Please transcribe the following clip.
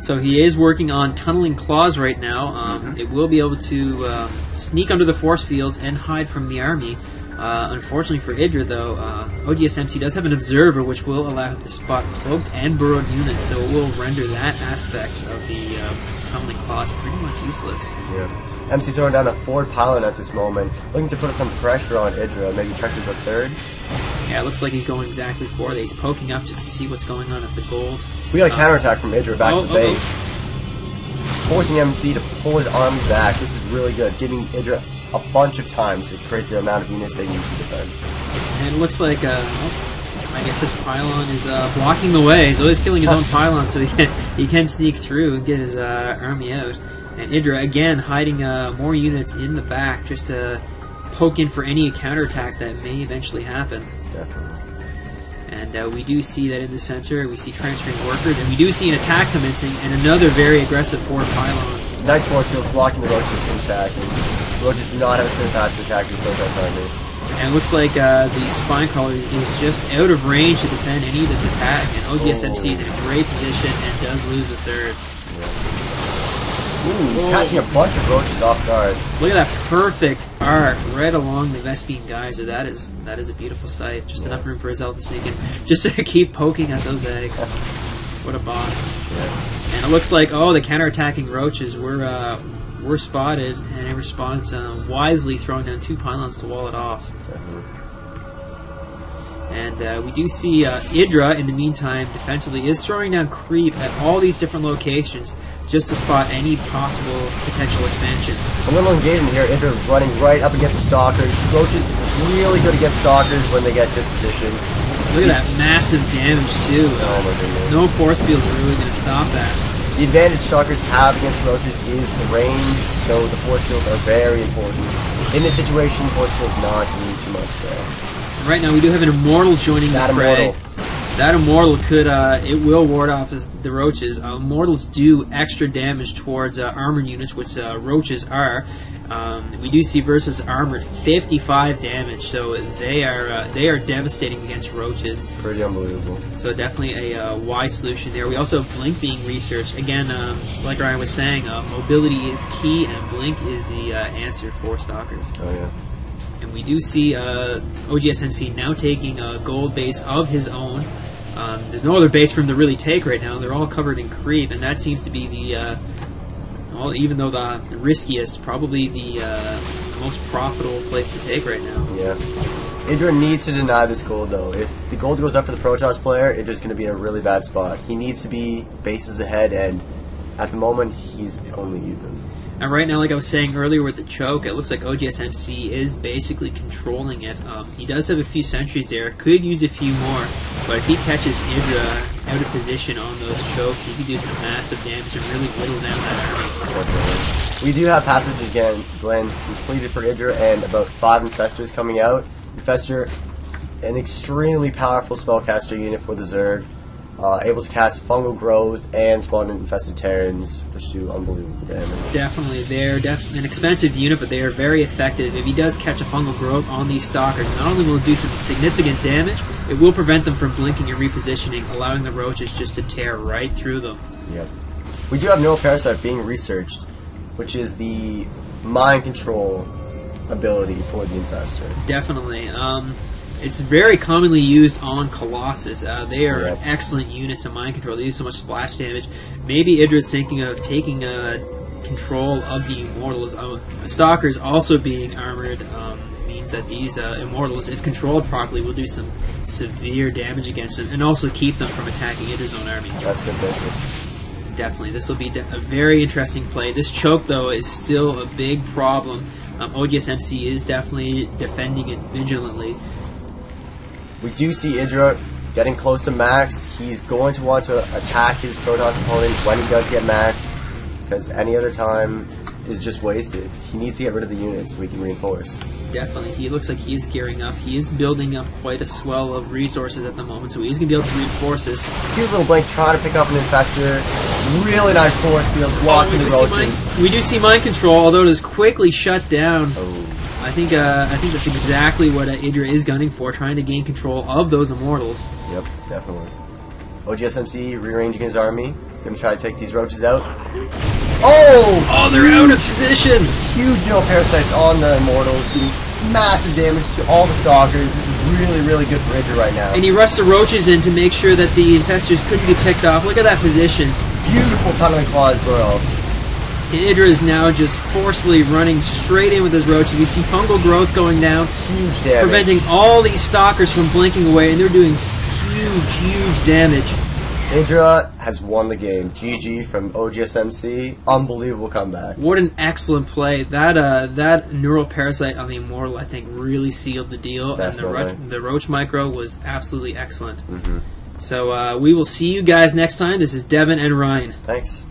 So he is working on Tunneling Claws right now. It will be able to sneak under the force fields and hide from the army. Unfortunately for Idra, though, oGsMC does have an Observer, which will allow him to spot cloaked and burrowed units, so it will render that aspect of the Tunneling Claws pretty much useless. Yeah. MC throwing down a forward pylon at this moment, looking to put some pressure on Idra, maybe pressure the third. Yeah, it looks like he's going exactly for it. He's poking up just to see what's going on at the gold. We got a counterattack from Idra back to base. Forcing MC to pull his army back. This is really good, giving Idra a bunch of time to create the amount of units they need to defend. And it looks like, I guess this pylon is blocking the way, so he's killing his own pylon so he can sneak through and get his army out. And Idra, again, hiding more units in the back just to poke in for any counterattack that may eventually happen. Definitely. And we do see that in the center, we see transferring workers, and we do see an attack commencing, and another very aggressive forward pylon. Nice force field blocking the Roaches from attacking. Roaches do not have a clear path to attack the Protoss army. And it looks like the Spine Crawler is just out of range to defend any of this attack, and oGsMC is in a great position and does lose the third. Ooh, catching a bunch of Roaches off guard. Look at that perfect arc right along the Vespene Geyser. That is a beautiful sight. Just enough room for his to sneak in. Just to keep poking at those eggs. What a boss. Yeah. And it looks like, the counterattacking Roaches were spotted, and in response, wisely throwing down 2 pylons to wall it off. And we do see Idra, in the meantime, defensively, is throwing down creep at all these different locations just to spot any possible potential expansion. A little engagement here. Idra running right up against the Stalkers. Roaches really good against Stalkers when they get good position. Look at that massive damage, too. Oh my goodness. No force field really going to stop that. The advantage Stalkers have against Roaches is the range, so the force fields are very important. In this situation, force fields not doing too much there. Right now, we do have an Immortal joining the fray. That Immortal could, it will ward off the Roaches. Immortals do extra damage towards armored units, which Roaches are. We do see versus armored 55 damage, so they are devastating against Roaches. Pretty unbelievable. So definitely a wise solution there. We also have Blink being researched. Again, like Ryan was saying, mobility is key, and Blink is the answer for Stalkers. Oh yeah. And we do see oGsMC now taking a gold base of his own. There's no other base for him to really take right now. They're all covered in creep, and that seems to be the, even though the riskiest, probably the most profitable place to take right now. Yeah. Idra needs to deny this gold, though. If the gold goes up for the Protoss player, Idra's going to be in a really bad spot. He needs to be bases ahead, and at the moment, he's only even. And right now, like I was saying earlier with the choke, it looks like oGsMC is basically controlling it. He does have a few sentries there, could use a few more, but if he catches Idra out of position on those chokes, he could do some massive damage and really whittle down that army. We do have Pathogen Glands completed for Idra and about 5 Infestors coming out. Infestor, an extremely powerful spellcaster unit for the Zerg. Able to cast fungal growth and spawn infested Terrans, which do unbelievable damage. Definitely, they're an expensive unit, but they are very effective. If he does catch a fungal growth on these Stalkers, not only will it do some significant damage, it will prevent them from blinking and repositioning, allowing the Roaches just to tear right through them. Yep. We do have Neuroparasite being researched, which is the mind control ability for the Infestor. Definitely. It's very commonly used on Colossus. They are excellent units of mind control. They do so much splash damage. Maybe Idra's thinking of taking control of the Immortals. Stalkers also being armored means that these Immortals, if controlled properly, will do some severe damage against them and also keep them from attacking Idra's own army. That's good thinking. Definitely. This will be a very interesting play. This choke, though, is still a big problem. oGsMC is definitely defending it vigilantly. We do see Idra getting close to max. He's going to want to attack his Protoss opponent when he does get maxed, because any other time is just wasted. He needs to get rid of the units so we can reinforce. Definitely. He looks like he is gearing up. He is building up quite a swell of resources at the moment, so he's going to be able to reinforce this. Cute little Blink trying to pick up an Infestor. Really nice force field blocking the Roaches. We do see mind control, although it is quickly shut down. Oh. I think that's exactly what Idra is gunning for, trying to gain control of those Immortals. Yep, definitely. oGsMC rearranging his army. Gonna try to take these roaches out. Oh! Oh, they're out of position! Huge parasites on the Immortals, doing massive damage to all the Stalkers. This is really, really good for Idra right now. And he rushed the roaches in to make sure that the infestors couldn't be picked off. Look at that position. Beautiful Tunneling Claws burrow. And Idra is now just forcefully running straight in with his roaches. We see fungal growth going down. Huge damage. Preventing all these stalkers from blinking away, and they're doing huge damage. Idra has won the game. GG from oGsMC. Unbelievable comeback. What an excellent play. That neural parasite on the Immortal, I think, really sealed the deal. Definitely. And the Roach Micro was absolutely excellent. So we will see you guys next time. This is Devin and Ryan. Thanks.